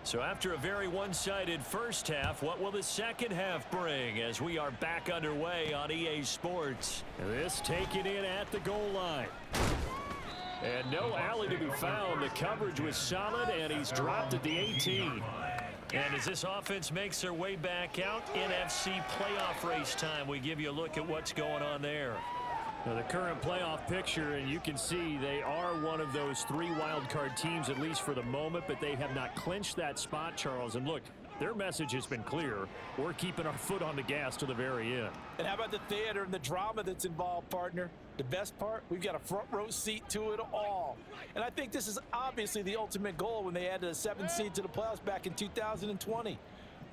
So after a very one-sided first half, what will the second half bring as we are back underway on EA Sports? This taken in at the goal line. And no alley to be found. The coverage was solid, and he's dropped at the 18. And as this offense makes their way back out, NFC playoff race time, we give you a look at what's going on there. Now the current playoff picture, and you can see they are one of those 3 wild card teams, at least for the moment, but they have not clinched that spot, Charles. And look, their message has been clear. We're keeping our foot on the gas to the very end. And how about the theater and the drama that's involved, partner? The best part, we've got a front row seat to it all. And I think this is obviously the ultimate goal when they added a 7th seed to the playoffs back in 2020.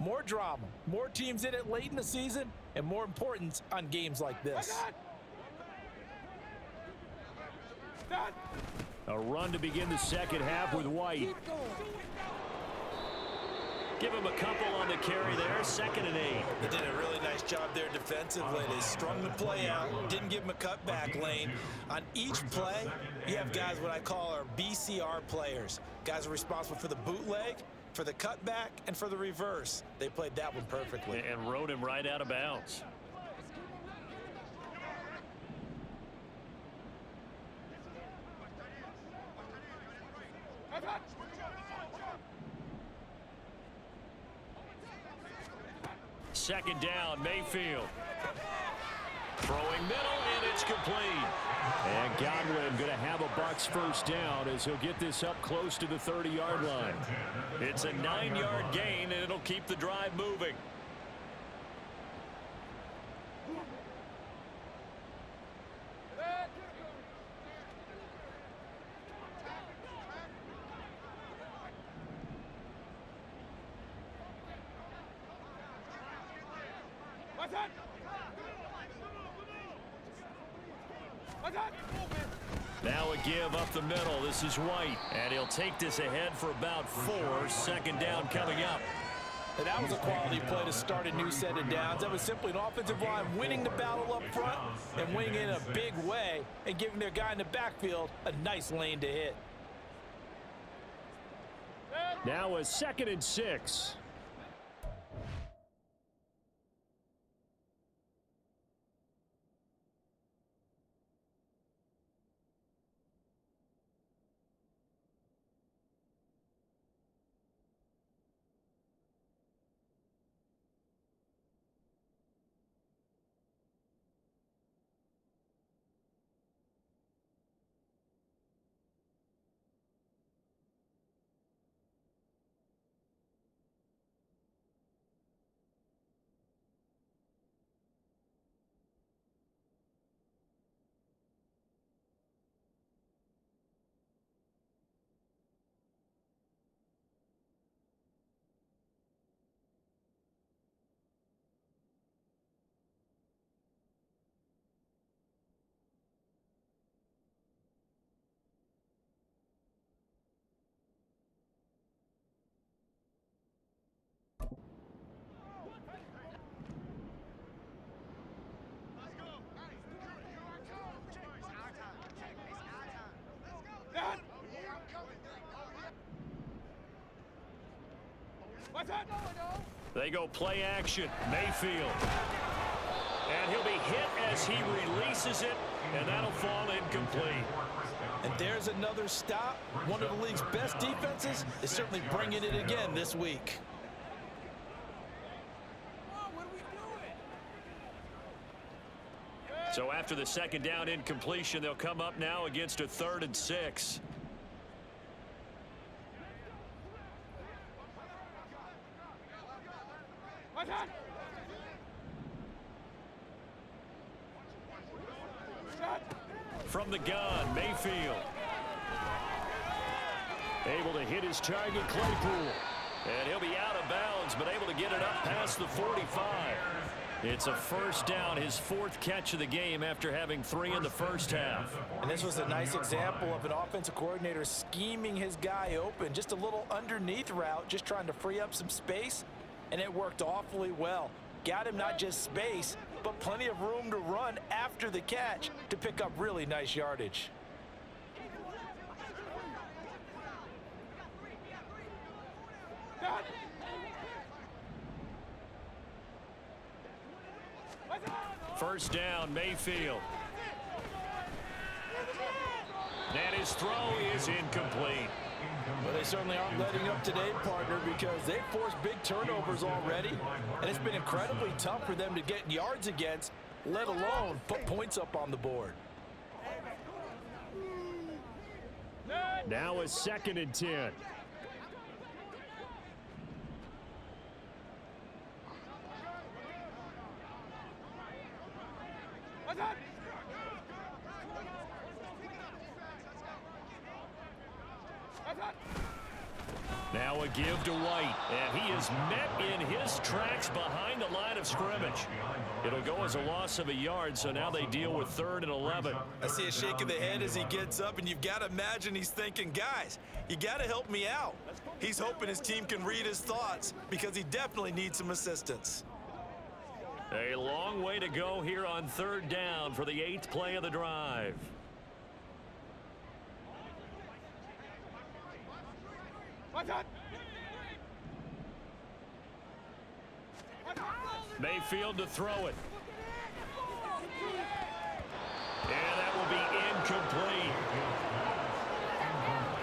More drama, more teams in it late in the season, and more importance on games like this. A run to begin the second half with White. Give him a couple on the carry there, 2nd and 8. They did a really nice job there defensively. They strung the play out, didn't give him a cutback lane. On each play, you have guys what I call our BCR players. Guys are responsible for the bootleg, for the cutback, and for the reverse. They played that one perfectly. And rode him right out of bounds. Second down, Mayfield. Throwing middle, and it's complete. And Godwin going to have a Bucs first down as he'll get this up close to the 30-yard line. It's a 9-yard gain, and it'll keep the drive moving. Now a give up the middle. This is White, and he'll take this ahead for about 4. 2nd down coming up. And that was a quality play to start a new set of downs. That was simply an offensive line winning the battle up front and winning in a big way and giving their guy in the backfield a nice lane to hit. Now a 2nd and 6. They go play action. Mayfield. And he'll be hit as he releases it, and that'll fall incomplete. And there's another stop. One of the league's best defenses is certainly bringing it again this week. So after the 2nd down incompletion, they'll come up now against a 3rd and 6. From the gun, Mayfield. Able to hit his target, Claypool. And he'll be out of bounds, but able to get it up past the 45. It's a 1st down, his 4th catch of the game after having 3 in the first half. And this was a nice example of an offensive coordinator scheming his guy open. Just a little underneath route, just trying to free up some space, and it worked awfully well. Got him not just space, but plenty of room to run after the catch to pick up really nice yardage. First down, Mayfield. And his throw is incomplete. Well, they certainly aren't letting up today, partner, because they've forced big turnovers already, and it's been incredibly tough for them to get yards against, let alone put points up on the board. Now a 2nd and 10. Now a give to White, and he is met in his tracks behind the line of scrimmage. It'll go as a loss of a yard, so now they deal with 3rd and 11. I see a shake of the head as he gets up, and you've got to imagine he's thinking, guys, you got to help me out. He's hoping his team can read his thoughts because he definitely needs some assistance. A long way to go here on 3rd down for the 8th play of the drive. Mayfield to throw it. And that will be incomplete.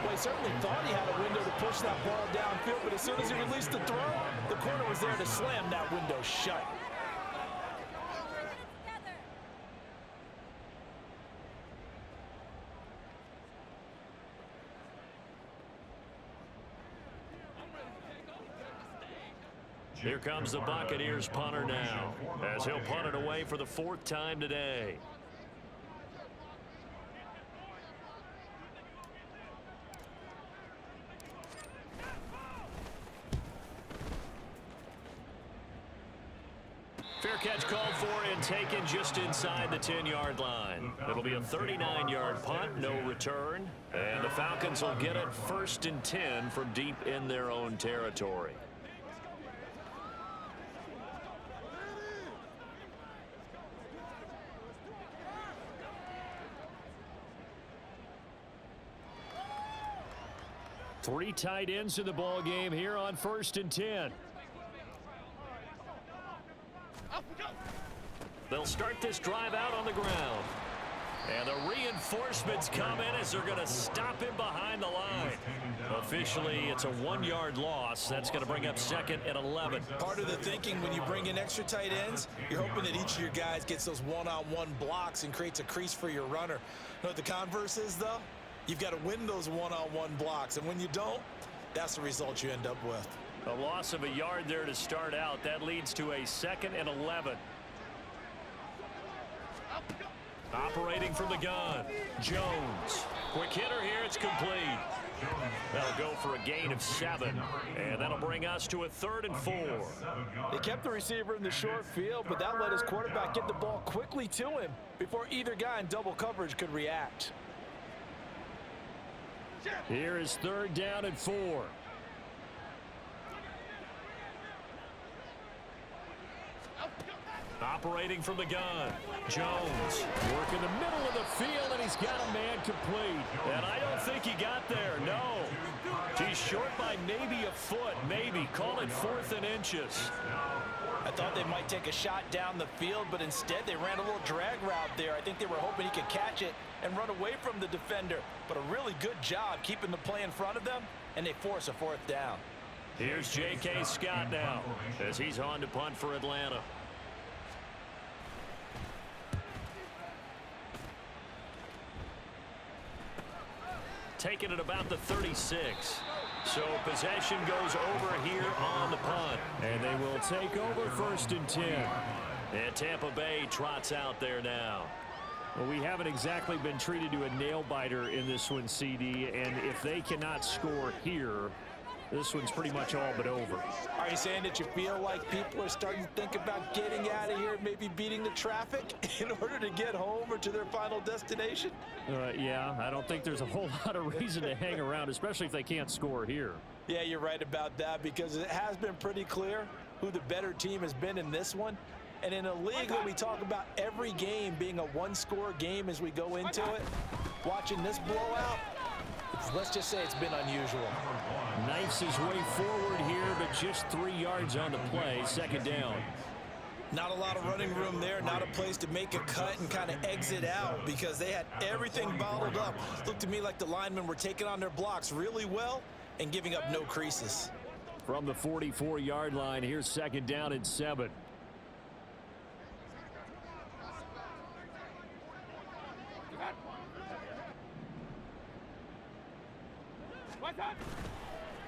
Well, he certainly thought he had a window to push that ball downfield, but as soon as he released the throw, the corner was there to slam that window shut. Here comes the Buccaneers punter now, as he'll punt it away for the 4th time today. Fair catch called for and taken just inside the 10-yard line. It'll be a 39-yard punt, no return, and the Falcons will get it 1st and 10 from deep in their own territory. Three tight ends in the ball game here on 1st and 10. They'll start this drive out on the ground. And the reinforcements come in as they're going to stop him behind the line. Officially, it's a 1-yard loss. That's going to bring up 2nd and 11. Part of the thinking when you bring in extra tight ends, you're hoping that each of your guys gets those one-on-one blocks and creates a crease for your runner. You know what the converse is, though? You've got to win those one-on-one blocks, and when you don't, that's the result you end up with. A loss of a yard there to start out. That leads to a 2nd and 11. Operating from the gun, Jones. Quick hitter here, it's complete. That'll go for a gain of 7, and that'll bring us to a 3rd and 4. They kept the receiver in the short field, but that let his quarterback get the ball quickly to him before either guy in double coverage could react. Here is 3rd down and 4. Operating from the gun, Jones. Work in the middle of the field, and he's got a man complete. And I don't think he got there, no. He's short by maybe a foot, maybe. Call it 4th and inches. I thought they might take a shot down the field, but instead they ran a little drag route there. I think they were hoping he could catch it and run away from the defender. But a really good job keeping the play in front of them, and they force a 4th down. Here's J.K. Scott now as he's on to punt for Atlanta. Taking it about the 36. So possession goes over here on the punt. And they will take over 1st and 10. And Tampa Bay trots out there now. Well, we haven't exactly been treated to a nail-biter in this one, CD. And if they cannot score here, this one's pretty much all but over. Are you saying that you feel like people are starting to think about getting out of here, maybe beating the traffic in order to get home or to their final destination? Yeah, I don't think there's a whole lot of reason to hang around, especially if they can't score here. Yeah, you're right about that, because it has been pretty clear who the better team has been in this one. And in a league where we talk about every game being a one-score game as we go into it, watching this blowout, Let's just say it's been unusual. Knifes his way forward here, but just 3 yards on the play. Second down. Not a lot of running room there, not a place to make a cut and kind of exit out because they had everything bottled up. Looked to me like the linemen were taking on their blocks really well and giving up no creases. From the 44-yard line, here's second down and 7.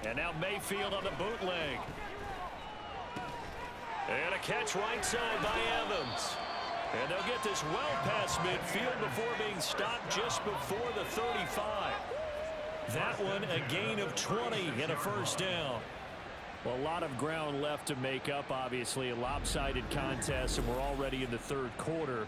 And now Mayfield on the bootleg. And a catch right side by Evans. And they'll get this well past midfield before being stopped just before the 35. That one a gain of 20 and a first down. Well, a lot of ground left to make up, obviously. A lopsided contest, and we're already in the third quarter.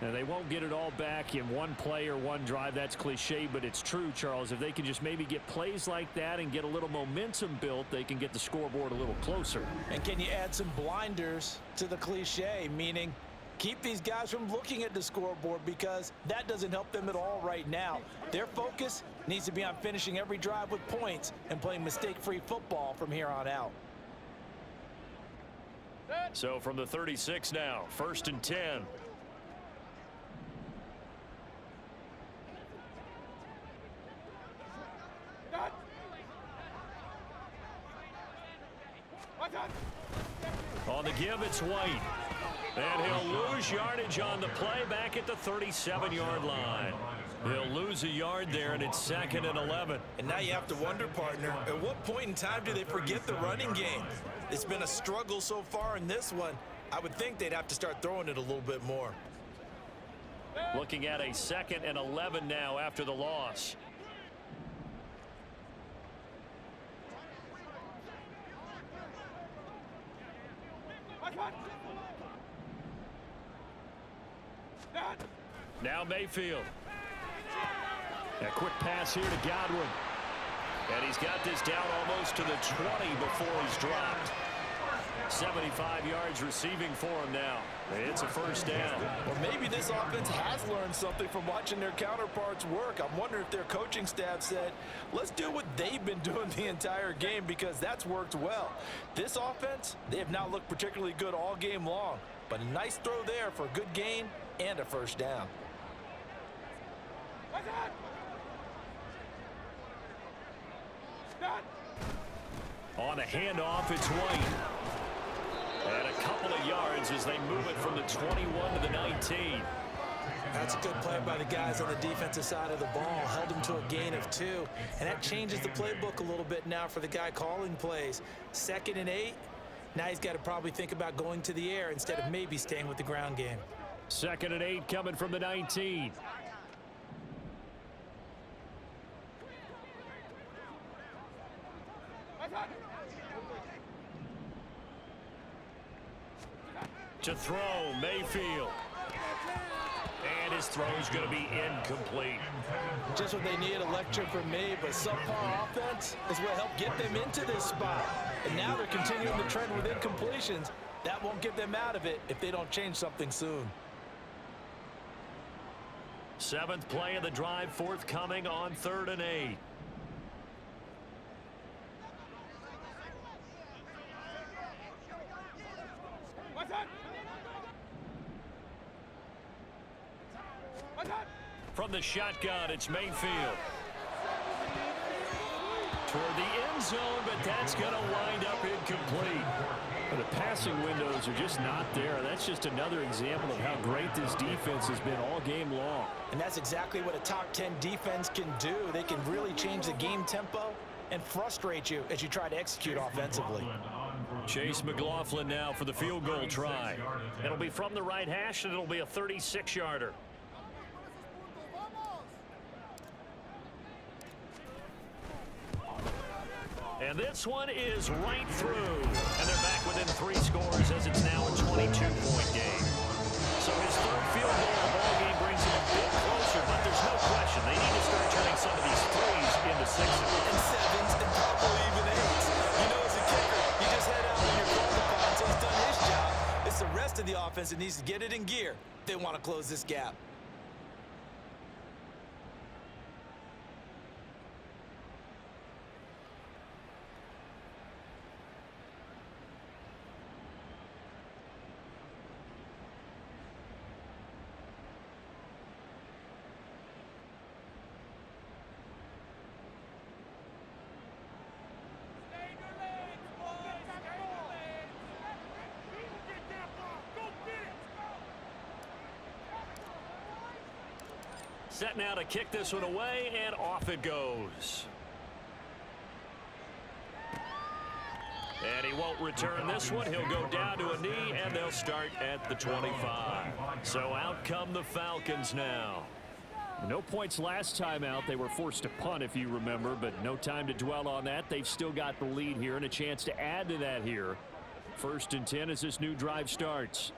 And they won't get it all back in one play or one drive. That's cliche, but it's true, Charles. If they can just maybe get plays like that and get a little momentum built, they can get the scoreboard a little closer. And can you add some blinders to the cliche, meaning keep these guys from looking at the scoreboard because that doesn't help them at all right now. Their focus needs to be on finishing every drive with points and playing mistake-free football from here on out. So from the 36 now, 1st and 10. On the give, it's White. And he'll lose yardage on the play back at the 37-yard line. He'll lose a yard there, and it's 2nd and 11. And now you have to wonder, partner, at what point in time do they forget the running game? It's been a struggle so far in this one. I would think they'd have to start throwing it a little bit more. Looking at a 2nd and 11 now after the loss. Now Mayfield. A quick pass here to Godwin. And he's got this down almost to the 20 before he's dropped. 75 yards receiving for him now. It's a first down. Well, maybe this offense has learned something from watching their counterparts work. I'm wondering if their coaching staff said, let's do what they've been doing the entire game because that's worked well. This offense, they have not looked particularly good all game long. But a nice throw there for a good gain and a first down. On a handoff, it's White. And a couple of yards as they move it from the 21 to the 19. That's a good play by the guys on the defensive side of the ball. Held him to a gain of 2. And that changes the playbook a little bit now for the guy calling plays. 2nd and 8. Now he's got to probably think about going to the air instead of maybe staying with the ground game. 2nd and 8 coming from the 19. To throw, Mayfield. And his throw's going to be incomplete. Just what they need, a lecture from me, but subpar offense is what helped get them into this spot. And now they're continuing the trend with incompletions. That won't get them out of it if they don't change something soon. 7th play of the drive forthcoming on 3rd and 8. From the shotgun, it's Mayfield. Toward the end zone, but that's going to wind up incomplete. The passing windows are just not there. That's just another example of how great this defense has been all game long. And that's exactly what a top 10 defense can do. They can really change the game tempo and frustrate you as you try to execute offensively. Chase McLaughlin now for the field goal try. It'll be from the right hash, and it'll be a 36-yarder. And this one is right through. And they're back within 3 scores as it's now a 22-point game. So his 3rd field goal of the ball game brings him a bit closer, but there's no question they need to start turning some of these 3s into 6s. And 7s and probably even 8s. You know, as a kicker, you just head out and you're called upon, so he's done his job. It's the rest of the offense that needs to get it in gear if they want to close this gap. set now to kick this one away, and off it goes. And he won't return this one. He'll go down to a knee, and they'll start at the 25. So out come the Falcons now. No points last time out. They were forced to punt, if you remember, but no time to dwell on that. They've still got the lead here and a chance to add to that here. 1st and 10 as this new drive starts.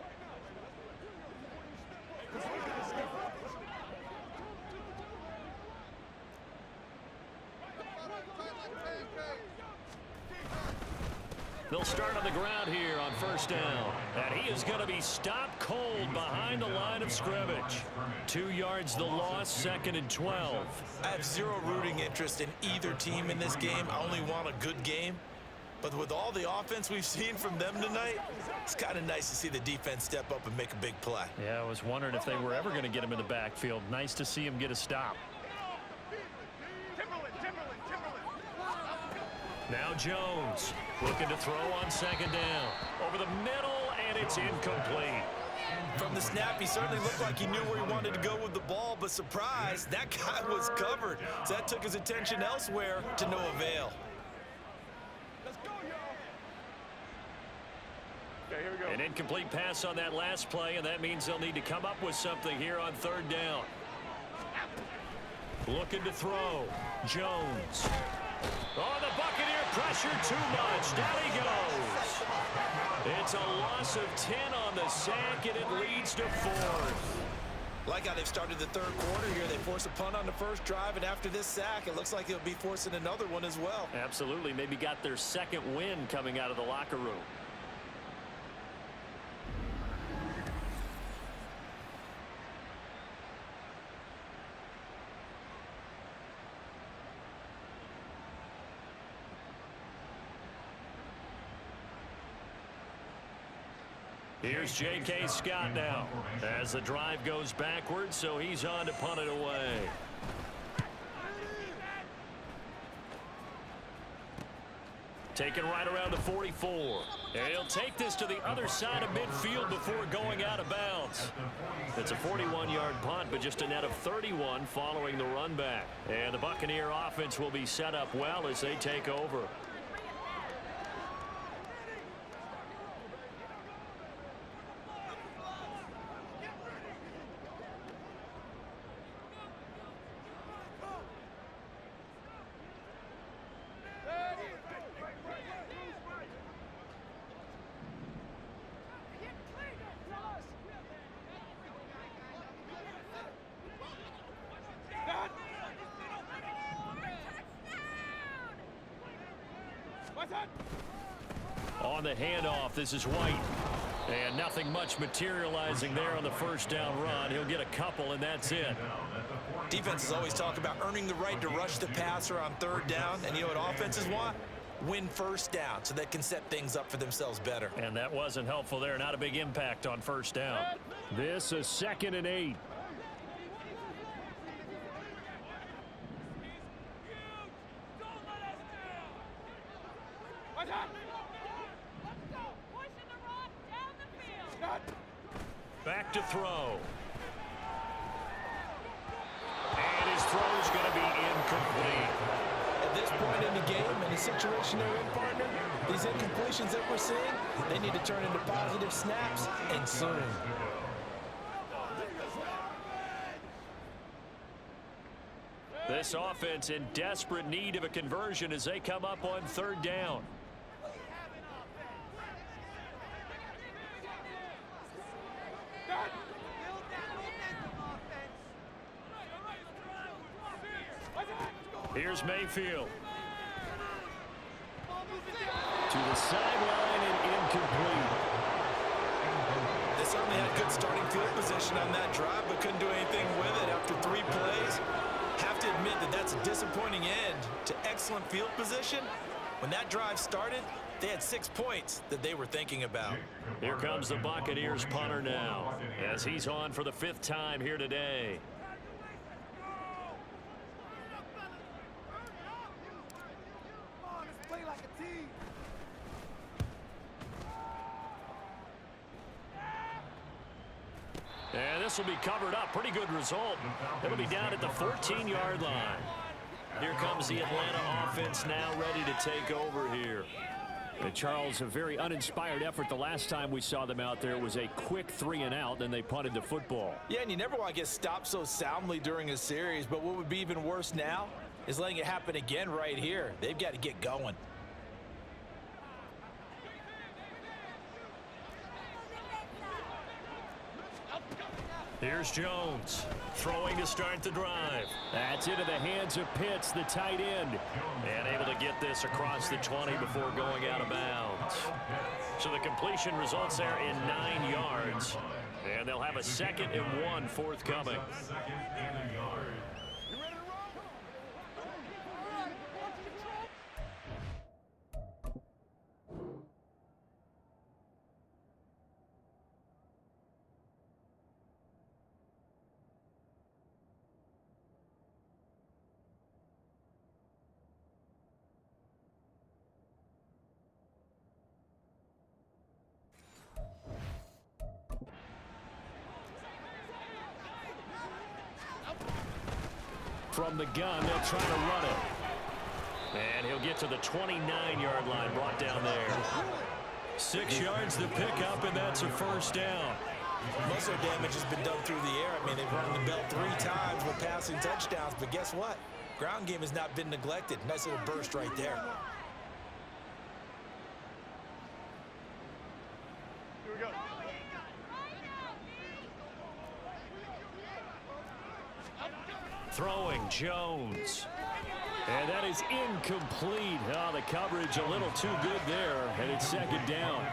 They'll start on the ground here on 1st down. And he is going to be stopped cold behind the line of scrimmage. 2 yards the loss, 2nd and 12. I have zero rooting interest in either team in this game. I only want a good game. But with all the offense we've seen from them tonight, it's kind of nice to see the defense step up and make a big play. Yeah, I was wondering if they were ever going to get him in the backfield. Nice to see him get a stop. Now Jones looking to throw on 2nd down. Over the middle, and it's incomplete. From the snap, he certainly looked like he knew where he wanted to go with the ball, but surprise, that guy was covered. So that took his attention elsewhere to no avail. Let's go, y'all. Okay, here we go. An incomplete pass on that last play, and that means they'll need to come up with something here on 3rd down. Looking to throw. Jones. Oh, the Buccaneer pressure too much. Down he goes. It's a loss of 10 on the sack, and it leads to 4th. Like how they've started the 3rd quarter here. They force a punt on the 1st drive, and after this sack, it looks like they'll be forcing another one as well. Absolutely. Maybe got their 2nd win coming out of the locker room. Here's J.K. Scott now as the drive goes backwards, so he's on to punt it away. Taken right around the 44. And he'll take this to the other side of midfield before going out of bounds. It's a 41-yard punt, but just a net of 31 following the run back. And the Buccaneer offense will be set up well as they take over. On the handoff, this is White. And nothing much materializing there on the 1st down run. He'll get a couple, and that's it. Defenses always talk about earning the right to rush the passer on 3rd down. And you know what offenses want? Win 1st down so they can set things up for themselves better. And that wasn't helpful there. Not a big impact on 1st down. This is 2nd and 8. Back to throw. And his throw's going to be incomplete. At this point in the game, in the situation they're in, partner, these incompletions that we're seeing, they need to turn into positive snaps, and soon. This offense in desperate need of a conversion as they come up on 3rd down. Here's Mayfield. To the sideline and incomplete. They certainly had good starting field position on that drive, but couldn't do anything with it after 3 plays. Have to admit that that's a disappointing end to excellent field position. When that drive started, they had 6 points that they were thinking about. Here comes the Buccaneers punter now as he's on for the 5th time here today. this will be covered up. Pretty good result. It'll be down at the 14-yard line. Here comes the Atlanta offense now ready to take over here. Charles, a very uninspired effort the last time we saw them out there. It was a quick 3-and-out, then they punted the football. Yeah, and you never want to get stopped so soundly during a series, but what would be even worse now is letting it happen again right here. They've got to get going. Here's Jones throwing to start the drive. That's into the hands of Pitts, the tight end, and able to get this across the 20 before going out of bounds. So the completion results there in 9 yards, and they'll have a 2nd and 1 forthcoming. From the gun, they'll try to run it. And he'll get to the 29-yard line, brought down there. 6 yards to pick up, and that's a first down. Most of the damage has been done through the air. I mean, they've run the bell 3 times with passing touchdowns, but guess what? Ground game has not been neglected. Nice little burst right there. Here we go. Throwing Jones. And that is incomplete. Oh, the coverage a little too good there, and it's 2nd down.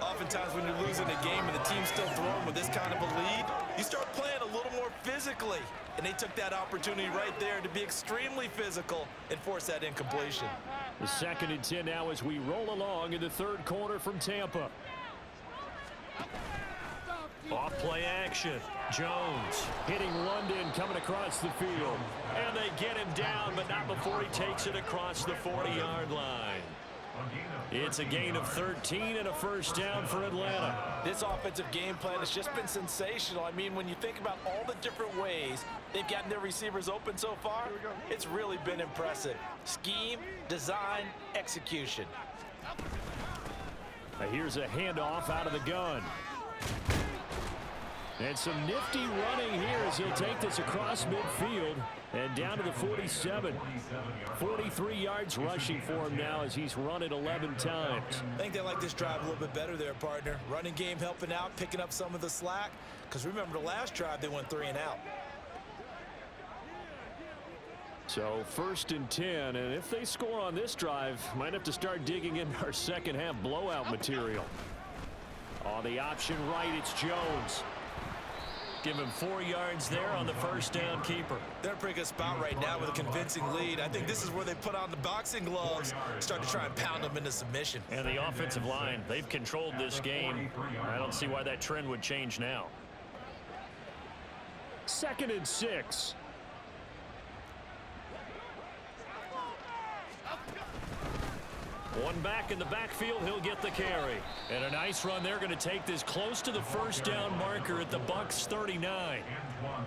Oftentimes when you're losing a game and the team's still throwing with this kind of a lead, you start playing a little more physically. And they took that opportunity right there to be extremely physical and force that incompletion. The 2nd and 10 now as we roll along in the 3rd quarter from Tampa. Off play action. Jones hitting London coming across the field. And they get him down, but not before he takes it across the 40-yard line. It's a gain of 13 and a first down for Atlanta. This offensive game plan has just been sensational. I mean, when you think about all the different ways they've gotten their receivers open so far, it's really been impressive. Scheme, design, execution. Here's a handoff out of the gun. And some nifty running here as he'll take this across midfield and down to the 47. 43 yards rushing for him now as he's run it 11 times. I think they like this drive a little bit better there, partner. Running game helping out, picking up some of the slack. Because remember, the last drive they went 3-and-out. So 1st and 10, and if they score on this drive, might have to start digging into our second half blowout material. On the option right, it's Jones. Give him 4 yards there on the first down keeper. They're in a pretty good spot right now with a convincing lead. I think this is where they put on the boxing gloves, start to try and pound them into submission. And the offensive line, they've controlled this game. I don't see why that trend would change now. 2nd and 6. One back in the backfield, he'll get the carry. And a nice run there, going to take this close to the first down marker at the Bucs 39.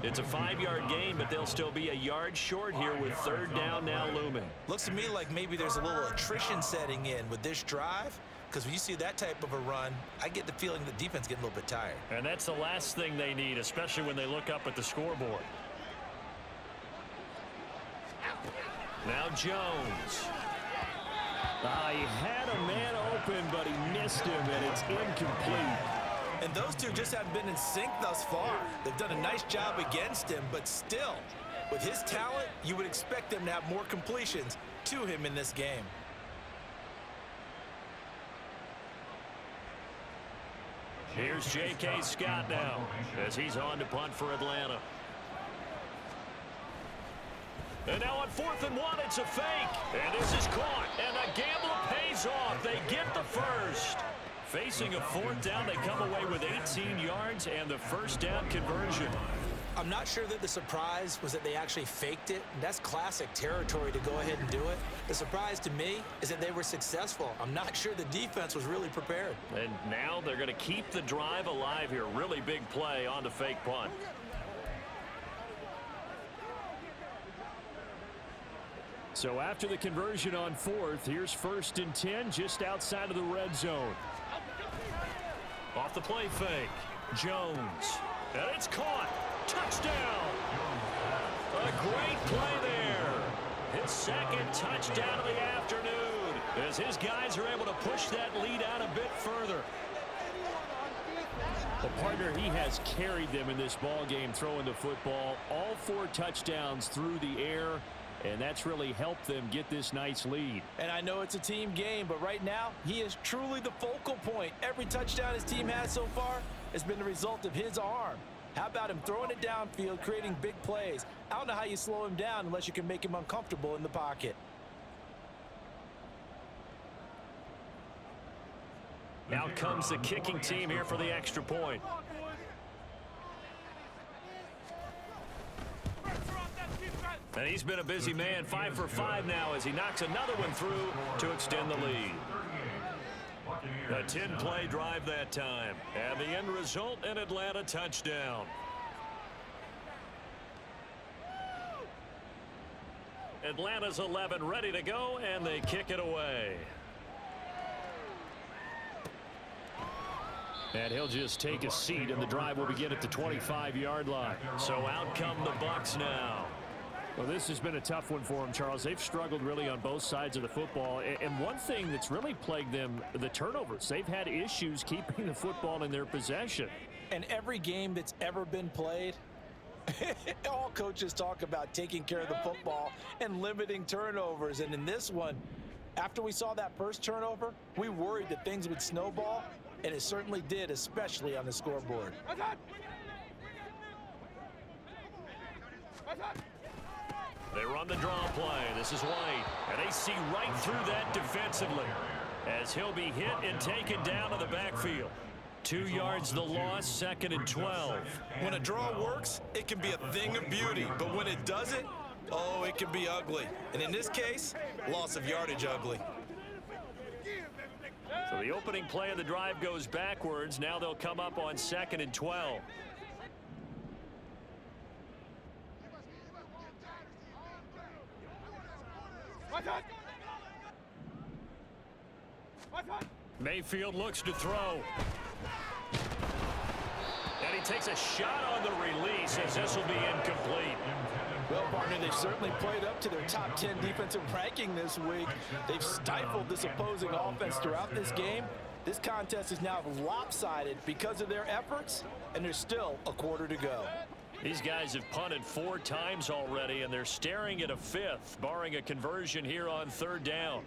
It's a 5-yard gain, but they'll still be a yard short here with 3rd down now looming. Looks to me like maybe there's a little attrition setting in with this drive, because when you see that type of a run, I get the feeling the defense getting a little bit tired. And that's the last thing they need, especially when they look up at the scoreboard. Now Jones. He had a man open, but he missed him, and it's incomplete. And those two just haven't been in sync thus far. They've done a nice job against him, but still, with his talent, you would expect them to have more completions to him in this game. Here's J.K. Scott now as he's on to punt for Atlanta. And now on 4th and 1, it's a fake. And this is caught. And the gamble pays off. They get the first. Facing a 4th down, they come away with 18 yards and the first down conversion. I'm not sure that the surprise was that they actually faked it. That's classic territory to go ahead and do it. The surprise to me is that they were successful. I'm not sure the defense was really prepared. And now they're going to keep the drive alive here. Really big play on the fake punt. So after the conversion on fourth, here's 1st and 10 just outside of the red zone. Off the play fake. Jones. And it's caught. Touchdown. A great play there. His 2nd touchdown of the afternoon as his guys are able to push that lead out a bit further. The partner, he has carried them in this ball game throwing the football. All 4 touchdowns through the air. And that's really helped them get this nice lead. And I know it's a team game, but right now, he is truly the focal point. Every touchdown his team has so far has been the result of his arm. How about him throwing it downfield, creating big plays? I don't know how you slow him down unless you can make him uncomfortable in the pocket. Out comes the kicking team here for the extra point. And he's been a busy man, 5 for 5 now as he knocks another one through to extend the lead. A 10-play drive that time. And the end result, an Atlanta touchdown. Atlanta's 11 ready to go, and they kick it away. And he'll just take a seat, and the drive will begin at the 25-yard line. So out come the Bucs now. Well, this has been a tough one for them, Charles. They've struggled really on both sides of the football. And one thing that's really plagued them, the turnovers. They've had issues keeping the football in their possession. And every game that's ever been played, all coaches talk about taking care of the football and limiting turnovers. And in this one, after we saw that first turnover, we worried that things would snowball, and it certainly did, especially on the scoreboard. They run the draw play. This is White. And they see right through that defensively as he'll be hit and taken down to the backfield. 2 yards the loss, 2nd and 12. When a draw works, it can be a thing of beauty. But when it doesn't, oh, it can be ugly. And in this case, loss of yardage ugly. So the opening play of the drive goes backwards. Now they'll come up on 2nd and 12. Mayfield looks to throw. And he takes a shot on the release as this will be incomplete. Well, partner, they've certainly played up to their top 10 defensive ranking this week. They've stifled this opposing offense throughout this game. This contest is now lopsided because of their efforts, and there's still a quarter to go. These guys have punted 4 times already, and they're staring at a 5th, barring a conversion here on 3rd down.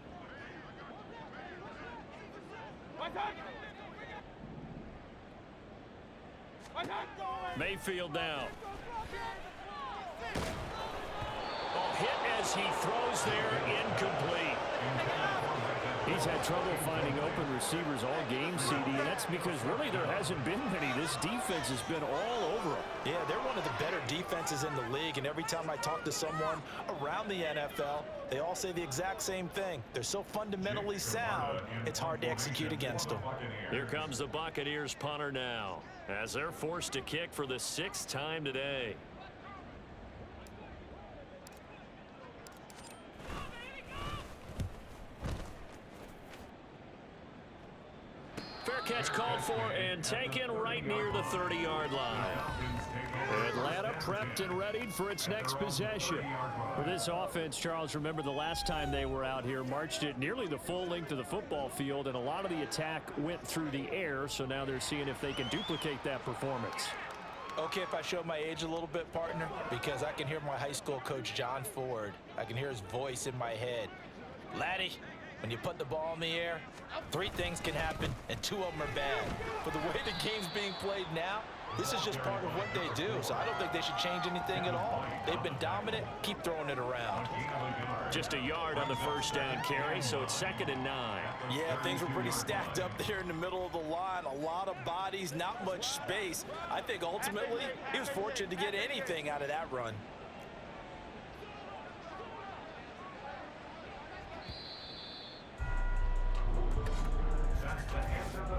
Mayfield now. Oh, hit as he throws there, incomplete. He's had trouble finding open receivers all game, CD, and that's because really there hasn't been many. This defense has been all over them. Yeah, they're one of the better defenses in the league, and every time I talk to someone around the NFL, they all say the exact same thing. They're so fundamentally sound, it's hard to execute against them. Here comes the Buccaneers punter now, as they're forced to kick for the 6th time today. Fair catch called for and taken right near the 30-yard line. Atlanta prepped and readied for its next possession. For this offense, Charles, remember the last time they were out here, marched it nearly the full length of the football field, and a lot of the attack went through the air, so now they're seeing if they can duplicate that performance. Okay, if I show my age a little bit, partner, because I can hear my high school coach, John Ford. I can hear his voice in my head. Laddie, when you put the ball in the air, 3 things can happen, and 2 of them are bad. But the way the game's being played now, this is just part of what they do. So I don't think they should change anything at all. They've been dominant. Keep throwing it around. Just a yard on the first down carry, so it's 2nd and 9. Yeah, things were pretty stacked up there in the middle of the line. A lot of bodies, not much space. I think ultimately he was fortunate to get anything out of that run.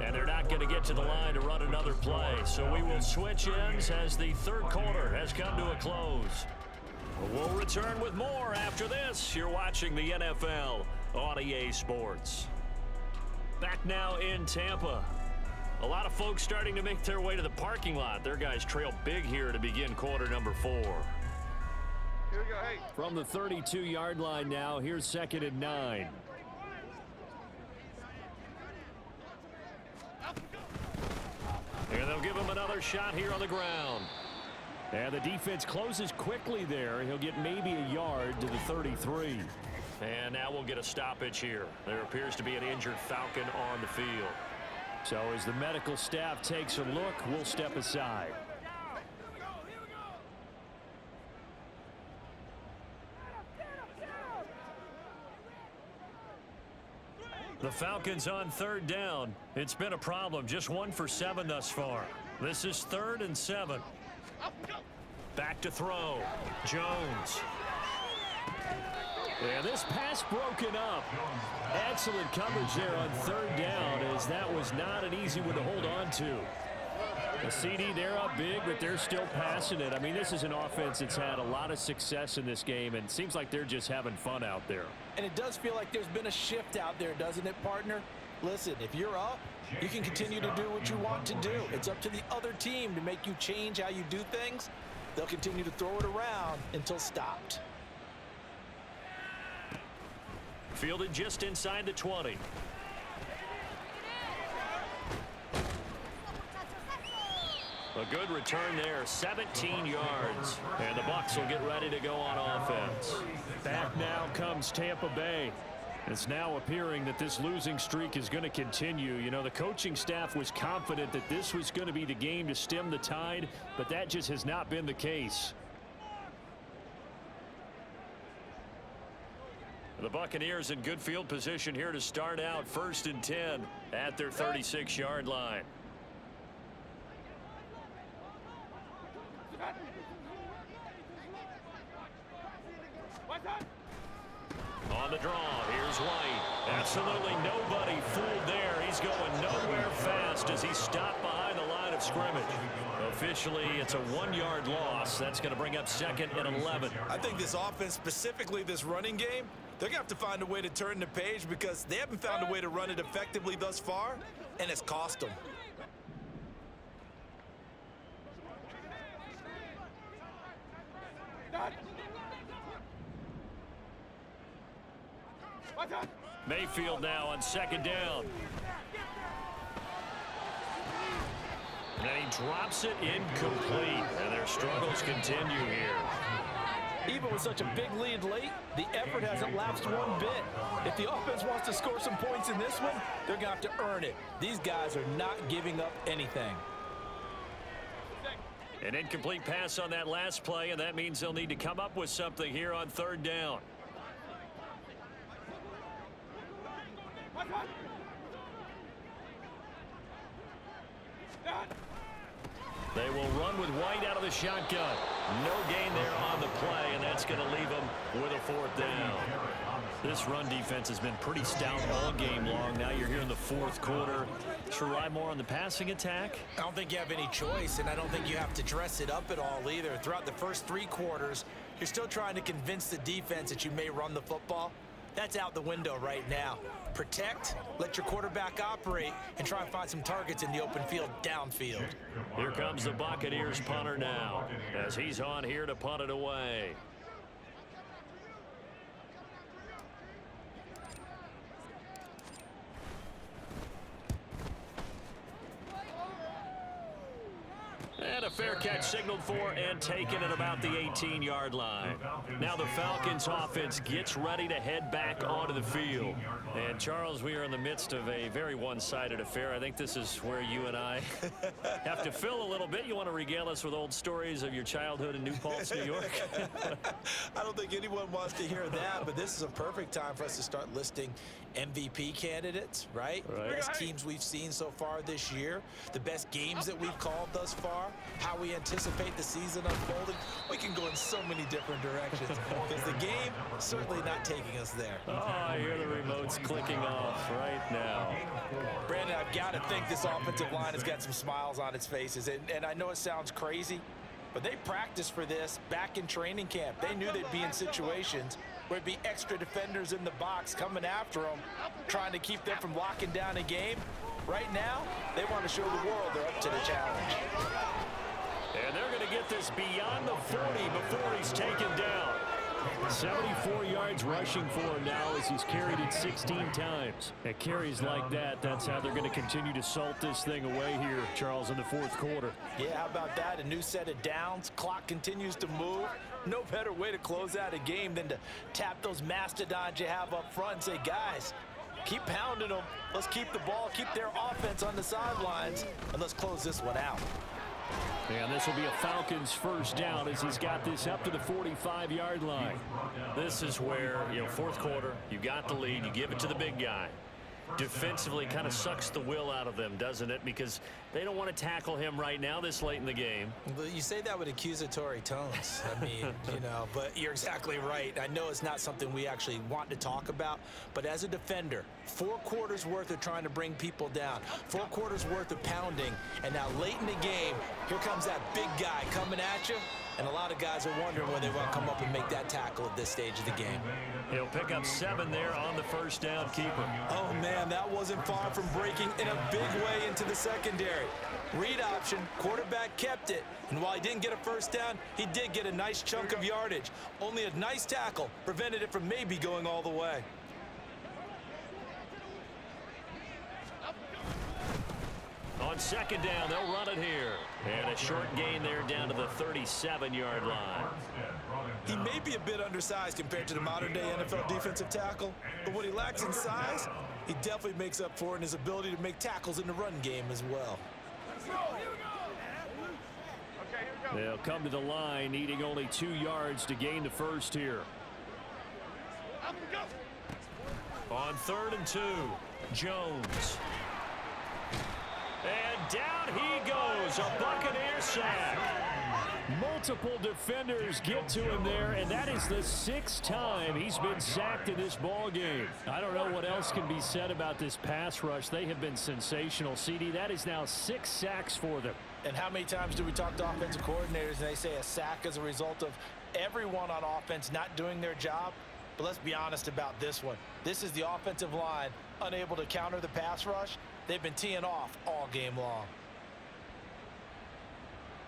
And they're not going to get to the line to run another play, so we will switch ends as the third quarter has come to a close. We'll return with more after this. You're watching the NFL on EA Sports. Back now in Tampa. A lot of folks starting to make their way to the parking lot. Their guys trail big here to begin quarter number 4. Here we go, hey. From the 32-yard line now, here's 2nd and 9. And they'll give him another shot here on the ground. And the defense closes quickly there. He'll get maybe a yard to the 33. And now we'll get a stoppage here. There appears to be an injured Falcon on the field. So as the medical staff takes a look, we'll step aside. The Falcons on 3rd down. It's been a problem. Just 1 for 7 thus far. This is 3rd and 7. Back to throw. Jones. And this pass broken up. Excellent coverage there on 3rd down, as that was not an easy one to hold on to. The CD, they're up big, but they're still passing it. I mean, this is an offense that's had a lot of success in this game, and it seems like they're just having fun out there. And it does feel like there's been a shift out there, doesn't it, partner? Listen, if you're up, you can continue to do what you want to do. It's up to the other team to make you change how you do things. They'll continue to throw it around until stopped. Fielded just inside the 20. A good return there, 17 yards. And the Bucs will get ready to go on offense. Back now comes Tampa Bay. It's now appearing that this losing streak is going to continue. You know, the coaching staff was confident that this was going to be the game to stem the tide, but that just has not been the case. The Buccaneers in good field position here to start out 1st and 10 at their 36-yard line. On the draw, here's White. Absolutely nobody fooled there. He's going nowhere fast as he's stopped behind the line of scrimmage. Officially, it's a 1-yard loss. That's going to bring up 2nd and 11. I think this offense, specifically this running game, they're going to have to find a way to turn the page because they haven't found a way to run it effectively thus far, and it's cost them. Mayfield now on 2nd down. And he drops it incomplete. And their struggles continue here. Even with such a big lead late, the effort hasn't lapsed one bit. If the offense wants to score some points in this one, they're going to have to earn it. These guys are not giving up anything. An incomplete pass on that last play, and that means they'll need to come up with something here on 3rd down. They will run with White out of the shotgun. No gain there on the play, and that's going to leave them with a 4th down. This run defense has been pretty stout all game long. Now you're here in the 4th quarter. To rely more on the passing attack? I don't think you have any choice, and I don't think you have to dress it up at all either. Throughout the first 3 quarters, you're still trying to convince the defense that you may run the football. That's out the window right now. Protect, let your quarterback operate, and try and find some targets in the open field downfield. Here comes the Buccaneers punter now, as he's on here to punt it away. And a fair catch signaled for and taken at about the 18-yard line. Now the Falcons offense gets ready to head back onto the field. And Charles, we are in the midst of a very one-sided affair. I think this is where you and I have to fill a little bit. You want to regale us with old stories of your childhood in New Paltz, New York? I don't think anyone wants to hear that, but this is a perfect time for us to start listing MVP candidates, right? The best teams we've seen so far this year, the best games that we've called thus far, how we anticipate the season unfolding. We can go in so many different directions because the game certainly not taking us there. Oh, I hear the remotes clicking off right now. Brandon, I've got to think this offensive line has got some smiles on its faces, and I know it sounds crazy, but they practiced for this back in training camp. They knew they'd be in situations where it'd be extra defenders in the box coming after them, trying to keep them from locking down a game. Right now, they want to show the world they're up to the challenge. And they're going to get this beyond the 40 before he's taken down. 74 yards rushing for him now as he's carried it 16 times. At carries like that, that's how they're going to continue to salt this thing away here, Charles, in the fourth quarter. Yeah, how about that? A new set of downs. Clock continues to move. No better way to close out a game than to tap those mastodons you have up front and say, guys, keep pounding them. Let's keep the ball, keep their offense on the sidelines, and let's close this one out. And this will be a Falcons first down as he's got this up to the 45-yard line. This is where, fourth quarter, you got the lead, you give it to the big guy. Defensively kind of sucks the will out of them, doesn't it? Because they don't want to tackle him right now this late in the game. But you say that with accusatory tones. I mean, but you're exactly right. I know it's not something we actually want to talk about, but as a defender, 4 quarters worth of trying to bring people down, 4 quarters worth of pounding, and now late in the game, here comes that big guy coming at you, and a lot of guys are wondering when they want to come up and make that tackle at this stage of the game. He'll pick up 7 there on the first down keeper. Oh, man, that wasn't far from breaking in a big way into the secondary. Read option, quarterback kept it, and while he didn't get a first down, he did get a nice chunk of yardage. Only a nice tackle prevented it from maybe going all the way. On second down, they'll run it here. And a short gain there down to the 37-yard line. He may be a bit undersized compared to the modern-day NFL defensive tackle, but what he lacks in size, he definitely makes up for in his ability to make tackles in the run game as well. They'll come to the line, needing only 2 yards to gain the first here. On 3rd and 2, Jones. And down he goes, a Buccaneer sack. Multiple defenders get to him there, and that is the 6th time he's been sacked in this ball game. I don't know what else can be said about this pass rush. They have been sensational. CD, that is now 6 sacks for them. And how many times do we talk to offensive coordinators and they say a sack as a result of everyone on offense not doing their job? But let's be honest about this one. This is the offensive line unable to counter the pass rush. They've been teeing off all game long.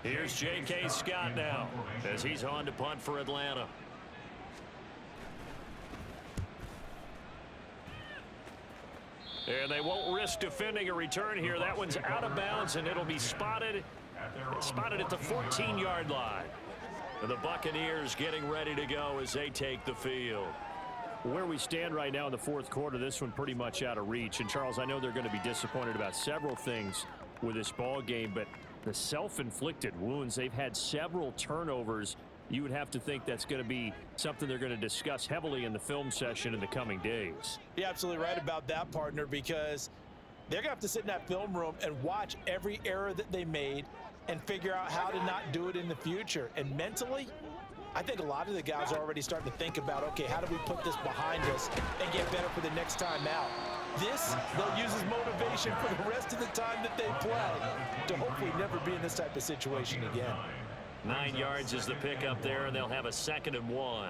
Here's J.K. Scott now as he's on to punt for Atlanta. And they won't risk defending a return here. That one's out of bounds, and it'll be spotted at the 14-yard line. And the Buccaneers getting ready to go as they take the field. Where we stand right now in the fourth quarter, this one pretty much out of reach. And, Charles, I know they're going to be disappointed about several things with this ball game, but the self-inflicted wounds, they've had several turnovers. You would have to think that's going to be something they're going to discuss heavily in the film session in the coming days. You're absolutely right about that, partner, because they're going to have to sit in that film room and watch every error that they made and figure out how to not do it in the future. And mentally, I think a lot of the guys are already starting to think about, okay, how do we put this behind us and get better for the next time out? This, they'll use as motivation for the rest of the time that they play to hopefully never be in this type of situation again. 9 yards is the pickup there, and they'll have a 2nd and 1.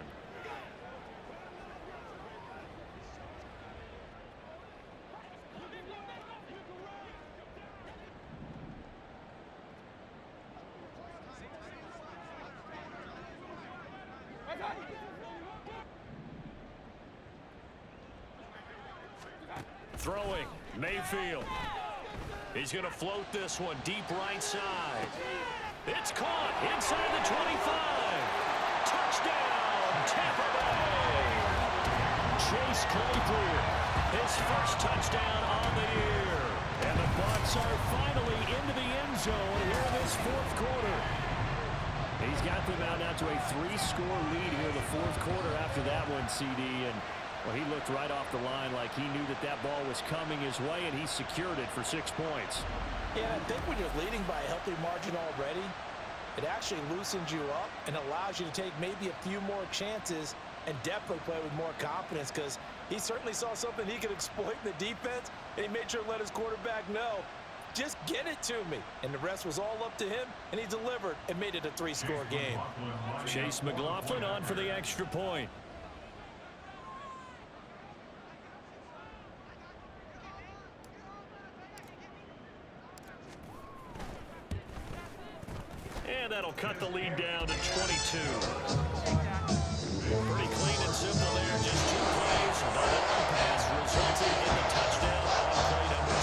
Throwing, Mayfield. He's going to float this one deep right side. It's caught inside the 25. Touchdown, Tampa Bay. Chase Claypool, his first touchdown on the year. And the Bucs are finally into the end zone here in this fourth quarter. He's got them out now to a 3-score lead here in the fourth quarter after that one, CD. And well, he looked right off the line like he knew that that ball was coming his way, and he secured it for 6 points. Yeah, I think when you're leading by a healthy margin already, it actually loosens you up and allows you to take maybe a few more chances and definitely play with more confidence, because he certainly saw something he could exploit in the defense, and he made sure to let his quarterback know, just get it to me. And the rest was all up to him, and he delivered and made it a 3-score game. Chase McLaughlin on for the extra point. And that'll cut the lead down to 22. Pretty clean and simple there. Just 2 plays. The long pass resulted in the touchdown on play number 2.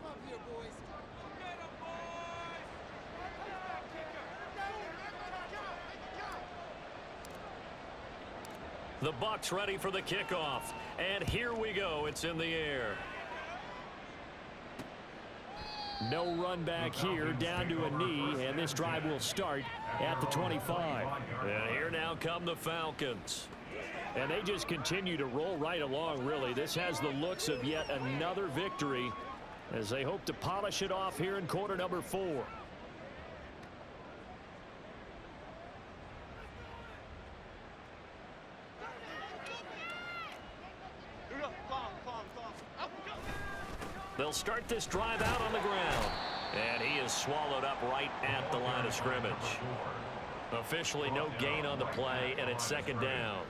Up here, boys. Get him, boys! The Bucs ready for the kickoff. And here we go. It's in the air. No run back here, down to a knee, and this drive will start at the 25. And here now come the Falcons. And they just continue to roll right along, really. This has the looks of yet another victory as they hope to polish it off here in quarter number 4. They'll start this drive out on the ground. And he is swallowed up right at the line of scrimmage. Officially no gain on the play, and it's 2nd down.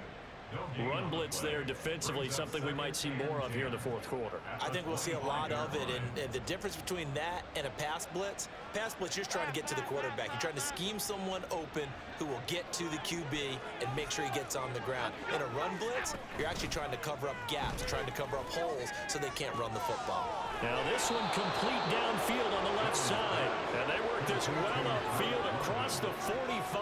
Run blitz there defensively, something we might see more of here in the fourth quarter. I think we'll see a lot of it, and the difference between that and a pass blitz, you're just trying to get to the quarterback. You're trying to scheme someone open who will get to the QB and make sure he gets on the ground. In a run blitz, you're actually trying to cover up gaps, trying to cover up holes so they can't run the football. Now this one complete downfield on the left side, and they work this well upfield across the 45.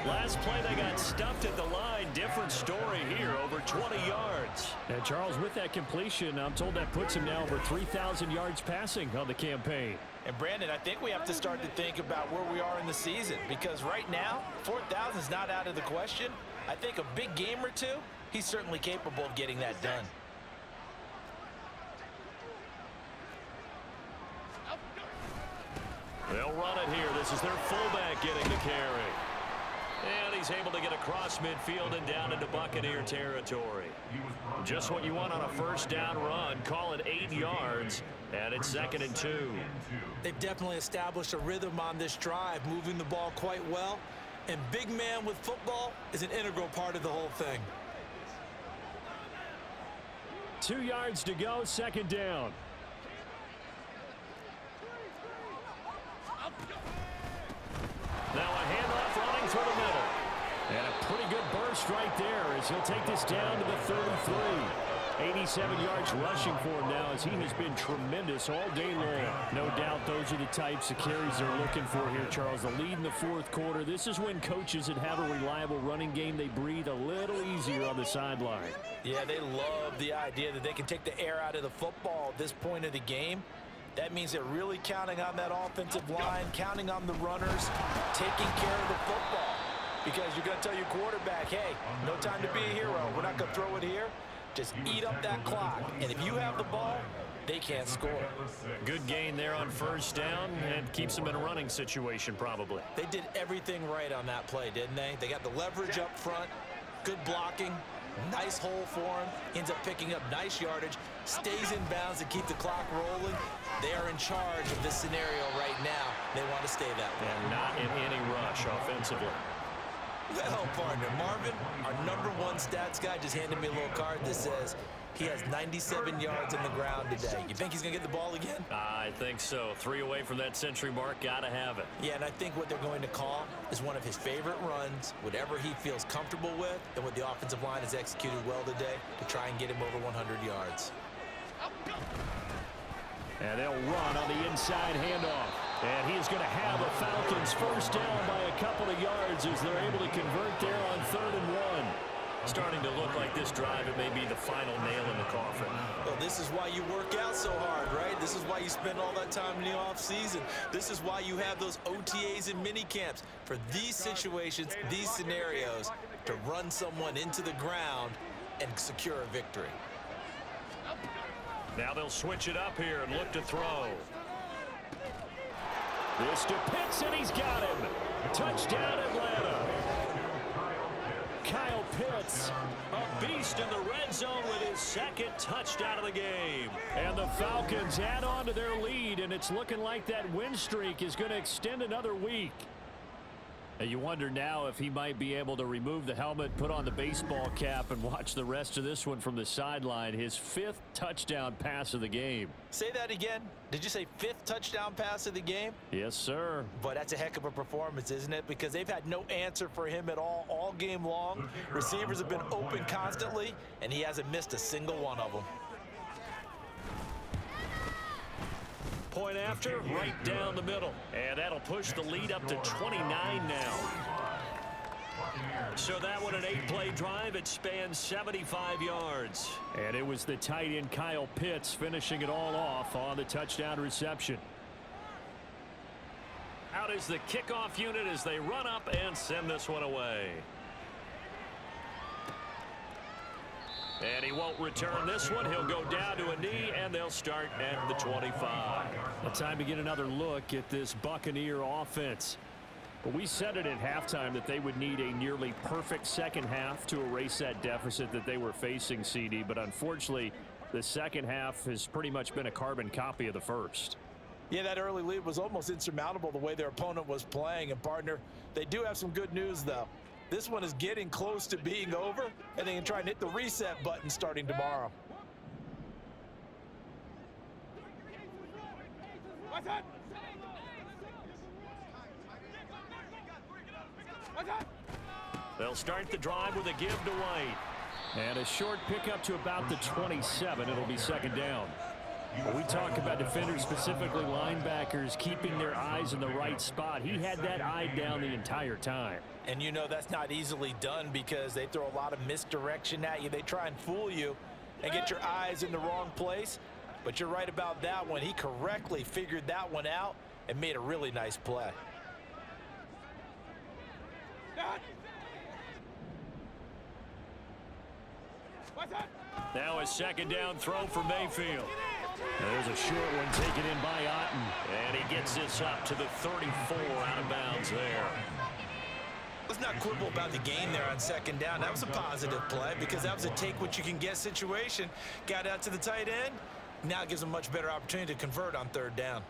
Last play they got stumped at the line. Different story here, over 20 yards. And Charles, with that completion, I'm told that puts him now over 3,000 yards passing on the campaign. And Brandon, I think we have to start to think about where we are in the season, because right now 4,000 is not out of the question. I think a big game or two, he's certainly capable of getting that done. They'll run it here. This is their fullback getting the carry. And he's able to get across midfield and down into Buccaneer territory. Just what you want on a first down run. Call it 8 yards, and it's 2nd and 2. They've definitely established a rhythm on this drive, moving the ball quite well. And big man with football is an integral part of the whole thing. 2 yards to go, 2nd down. Now a handoff running through the middle. And a pretty good burst right there as he'll take this down to the 33. 87 yards rushing for him now as he has been tremendous all day long. No doubt those are the types of carries they're looking for here, Charles. The lead in the 4th quarter. This is when coaches that have a reliable running game, they breathe a little easier on the sideline. Yeah, they love the idea that they can take the air out of the football at this point of the game. That means they're really counting on that offensive line, counting on the runners, taking care of the football. Because you're going to tell your quarterback, hey, no time to be a hero. We're not going to throw it here. Just eat up that clock. And if you have the ball, they can't score. Good gain there on first down and keeps them in a running situation probably. They did everything right on that play, didn't they? They got the leverage up front, good blocking, nice hole for him, ends up picking up nice yardage, stays in bounds to keep the clock rolling. They are in charge of this scenario right now. They want to stay that way. And not in any rush offensively. Well, partner, Marvin, our #1 stats guy, just handed me a little card that says he has 97 yards on the ground today. You think he's going to get the ball again? I think so. 3 away from that century mark. Got to have it. Yeah, and I think what they're going to call is one of his favorite runs, whatever he feels comfortable with, and what the offensive line has executed well today to try and get him over 100 yards. And they'll run on the inside handoff. And he is going to have the Falcons first down by a couple of yards as they're able to convert there on 3rd and 1. Starting to look like this drive, it may be the final nail in the coffin. Well, this is why you work out so hard, right? This is why you spend all that time in the offseason. This is why you have those OTAs and mini camps. For these situations, these scenarios, to run someone into the ground and secure a victory. Now they'll switch it up here and look to throw. This to Pitts, and he's got him. Touchdown, Atlanta. Kyle Pitts, a beast in the red zone with his 2nd touchdown of the game. And the Falcons add on to their lead, and it's looking like that win streak is going to extend another week. And you wonder now if he might be able to remove the helmet, put on the baseball cap, and watch the rest of this one from the sideline. His 5th touchdown pass of the game. Say that again. Did you say 5th touchdown pass of the game? Yes, sir. But that's a heck of a performance, isn't it? Because they've had no answer for him at all game long. Receivers have been open constantly, and he hasn't missed a single one of them. Point after, right down the middle. And that'll push the lead up to 29 now. So that one, an 8-play drive. It spans 75 yards. And it was the tight end Kyle Pitts finishing it all off on the touchdown reception. Out is the kickoff unit as they run up and send this one away. And he won't return this one. He'll go down to a knee, and they'll start at the 25. Well, time to get another look at this Buccaneer offense. But we said it at halftime that they would need a nearly perfect second half to erase that deficit that they were facing, CD. But unfortunately, the second half has pretty much been a carbon copy of the first. Yeah, that early lead was almost insurmountable the way their opponent was playing. And, partner, they do have some good news, though. This one is getting close to being over, and they can try and hit the reset button starting tomorrow. They'll start the drive with a give to White. And a short pickup to about the 27. It'll be 2nd down. When we talk about defenders, specifically linebackers, keeping their eyes in the right spot, he had that eye down the entire time. And you know that's not easily done because they throw a lot of misdirection at you. They try and fool you and get your eyes in the wrong place. But you're right about that one. He correctly figured that one out and made a really nice play. Now a 2nd down throw for Mayfield. There's a short one taken in by Otten. And he gets this up to the 34 out of bounds there. Let's not quibble about the gain there on second down. That was a positive play because that was a take-what-you-can-get situation. Got out to the tight end. Now it gives them a much better opportunity to convert on third down.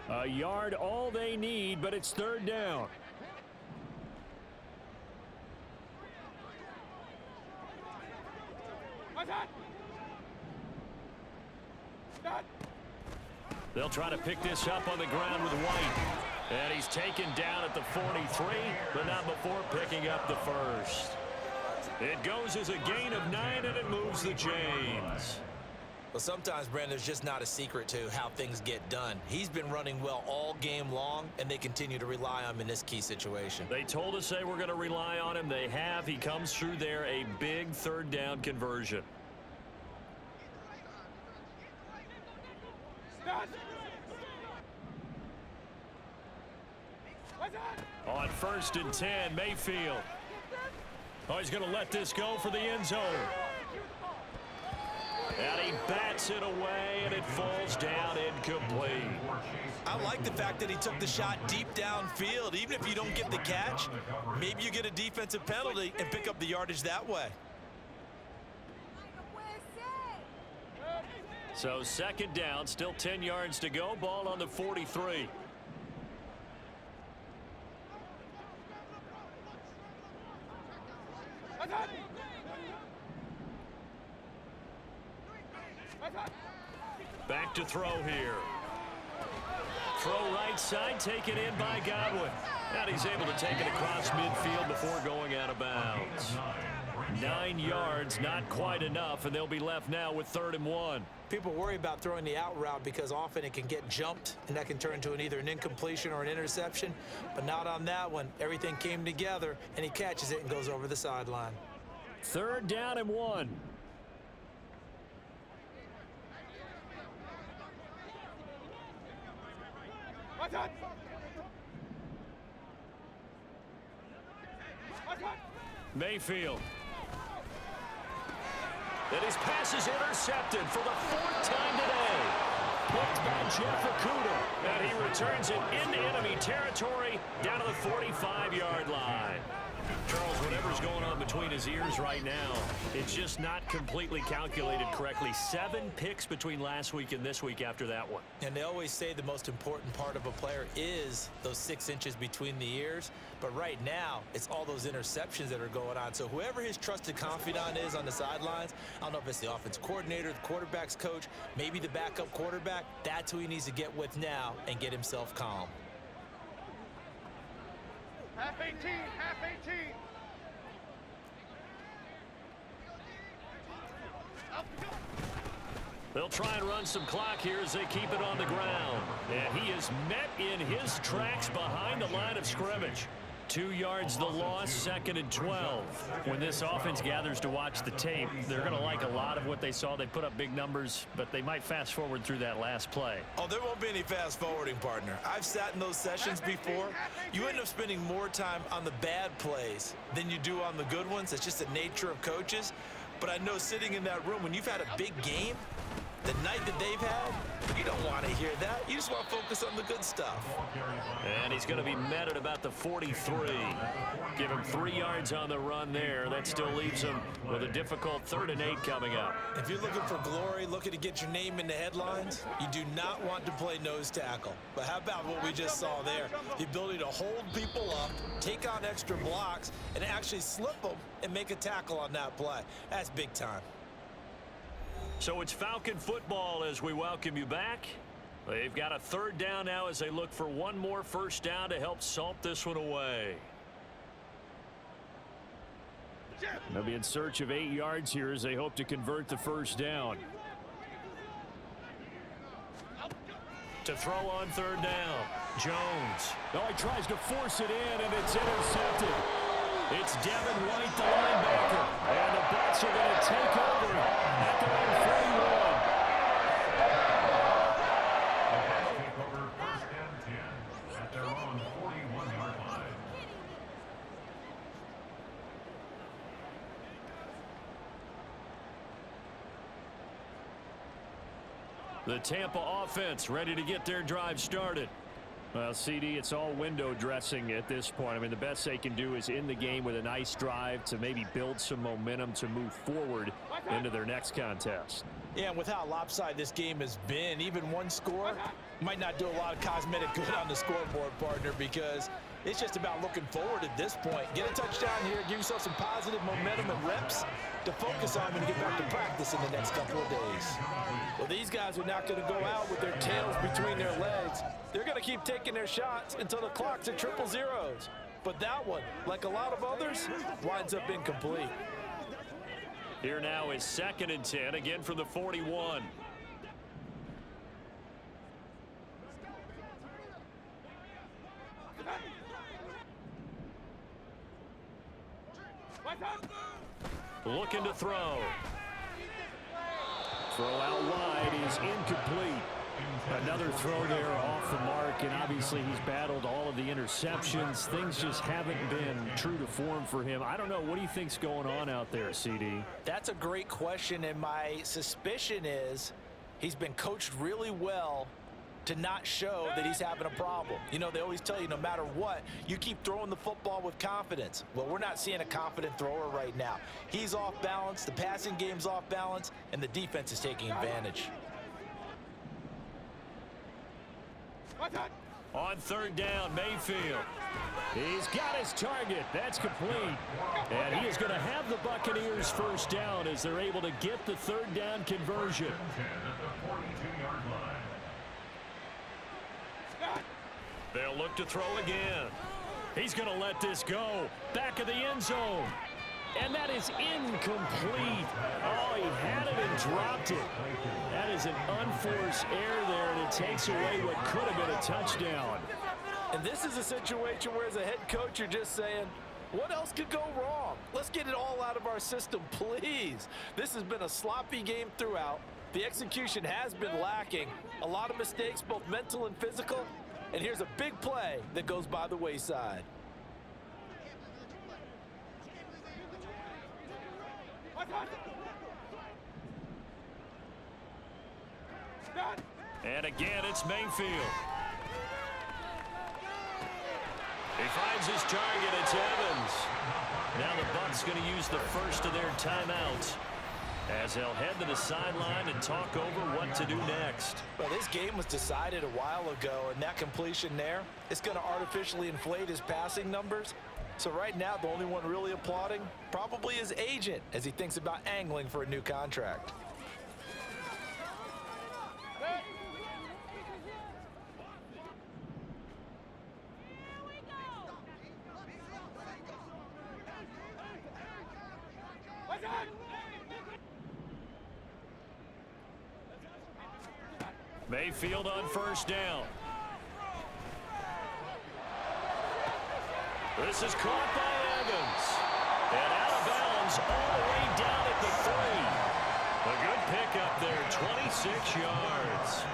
A yard all they need, but it's third down. They'll try to pick this up on the ground with White. And he's taken down at the 43, but not before picking up the first. It goes as a gain of 9, and it moves the chains. Well, sometimes, Brandon, there's just not a secret to how things get done. He's been running well all game long, and they continue to rely on him in this key situation. They told us they were going to rely on him. They have. He comes through there, a big third down conversion. On 1st and 10, Mayfield. Oh, he's going to let this go for the end zone. And he bats it away, and it falls down incomplete. I like the fact that he took the shot deep downfield. Even if you don't get the catch, maybe you get a defensive penalty and pick up the yardage that way. So 2nd down, still 10 yards to go. Ball on the 43. Back to throw here. Throw right side, taken in by Godwin. And he's able to take it across midfield before going out of bounds. 9 yards, not quite enough, and they'll be left now with 3rd and 1. People worry about throwing the out route because often it can get jumped, and that can turn into either an incompletion or an interception. But not on that one. Everything came together, and he catches it and goes over the sideline. 3rd down and 1. Mayfield. And his pass is intercepted for the 4th time today. Picked by Jeff Okudah. And he returns it into enemy territory down to the 45-yard line. Charles, whatever's going on between his ears right now, it's just not completely calculated correctly. 7 picks between last week and this week after that one. And they always say the most important part of a player is those 6 inches between the ears. But right now, it's all those interceptions that are going on. So whoever his trusted confidant is on the sidelines, I don't know if it's the offense coordinator, the quarterback's coach, maybe the backup quarterback, that's who he needs to get with now and get himself calm. Half 18, half 18. They'll try and run some clock here as they keep it on the ground. And he is met in his tracks behind the line of scrimmage. 2 yards the loss, 2nd and 12. When this offense gathers to watch the tape, they're going to like a lot of what they saw. They put up big numbers, but they might fast forward through that last play. Oh, there won't be any fast forwarding, partner. I've sat in those sessions before. You end up spending more time on the bad plays than you do on the good ones. It's just the nature of coaches. But I know sitting in that room, when you've had a big game, the night that they've had, you don't want to hear that. You just want to focus on the good stuff. And he's going to be met at about the 43. Give him 3 yards on the run there. That still leaves him with a difficult 3rd and 8 coming up. If you're looking for glory, looking to get your name in the headlines, you do not want to play nose tackle. But how about what we just saw there? The ability to hold people up, take on extra blocks, and actually slip them and make a tackle on that play. That's big time. So it's Falcon football as we welcome you back. They've got a 3rd down now as they look for one more 1st down to help salt this one away. They'll be in search of 8 yards here as they hope to convert the 1st down. To throw on 3rd down, Jones. Oh, he tries to force it in, and it's intercepted. It's Devin White, the linebacker. And the Bucs are going to take over at their own 41. Take over 1st and 10 at their own 41-yard line. The Tampa offense ready to get their drive started. Well, CD, it's all window dressing at this point. I mean, the best they can do is in the game with a nice drive to maybe build some momentum to move forward into their next contest. Yeah, and with how lopsided this game has been, even one score might not do a lot of cosmetic good on the scoreboard, partner, because it's just about looking forward at this point. Get a touchdown here, give yourself some positive momentum and reps to focus on when you get back to practice in the next couple of days. Well, these guys are not going to go out with their tails between their legs. They're going to keep taking their shots until the clock's at triple zeros. But that one, like a lot of others, winds up incomplete. Here now is 2nd and 10, again from the 41. Looking to throw. Throw out wide is incomplete. Another throw there off the mark, and obviously he's battled all of the interceptions. Things just haven't been true to form for him. I don't know. What do you think's going on out there, CD? That's a great question, and my suspicion is he's been coached really well to not show that he's having a problem. You know, they always tell you no matter what, you keep throwing the football with confidence. Well, we're not seeing a confident thrower right now. He's off balance, the passing game's off balance, and the defense is taking advantage. On 3rd down, Mayfield. He's got his target. That's complete. And he is going to have the Buccaneers first down as they're able to get the 3rd down conversion. They'll look to throw again. He's going to let this go. Back of the end zone. And that is incomplete. Oh, he had it and dropped it. That is an unforced error there, and it takes away what could have been a touchdown. And this is a situation where, as a head coach, you're just saying, what else could go wrong? Let's get it all out of our system, please. This has been a sloppy game throughout. The execution has been lacking. A lot of mistakes, both mental and physical. And here's a big play that goes by the wayside. And again, it's Mayfield. He finds his target. It's Evans. Now the Bucs going to use the first of their timeouts as they'll head to the sideline and talk over what to do next. Well, this game was decided a while ago, and that completion there is going to artificially inflate his passing numbers. So right now, the only one really applauding probably his agent as he thinks about angling for a new contract. Mayfield on 1st down. This is caught by Evans. And out of bounds all the way down at the 3. A good pickup there, 26 yards.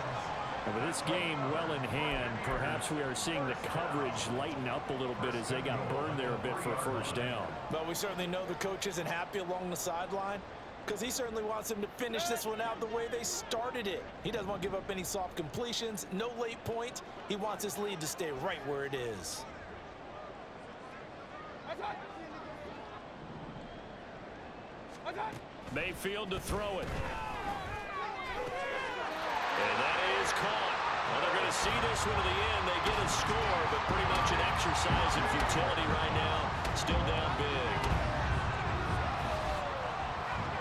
And with this game well in hand, perhaps we are seeing the coverage lighten up a little bit as they got burned there a bit for a 1st down. But we certainly know the coach isn't happy along the sideline, because he certainly wants them to finish this one out the way they started it. He doesn't want to give up any soft completions, no late points. He wants his lead to stay right where it is. Mayfield to throw it. And that is caught. Well, they're going to see this one to the end. They get a score, but pretty much an exercise in futility right now. Still down big.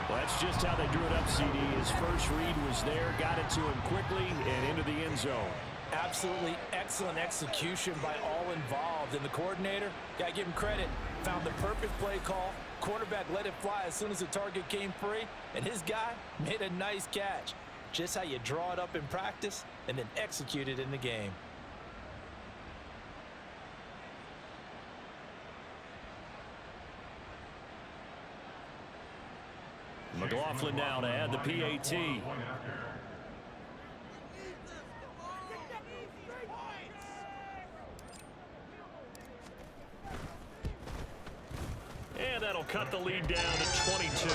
Well, that's just how they drew it up, CD. His first read was there, got it to him quickly, and into the end zone. Absolutely excellent execution by all involved. And the coordinator, gotta give him credit, found the perfect play call. Quarterback let it fly as soon as the target came free, and his guy made a nice catch. Just how you draw it up in practice and then execute it in the game. McLaughlin now to add the PAT. And that'll cut the lead down to 22.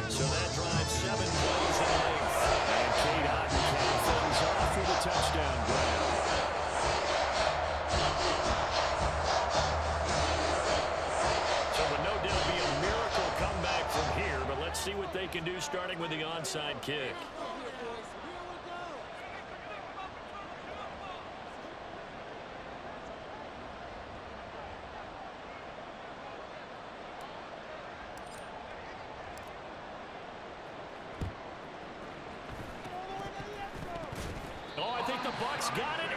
So that drives 7 plays in length. And Cade Otton caps things off with a touchdown grab. can do starting with the onside kick. Oh, I think the Bucs got it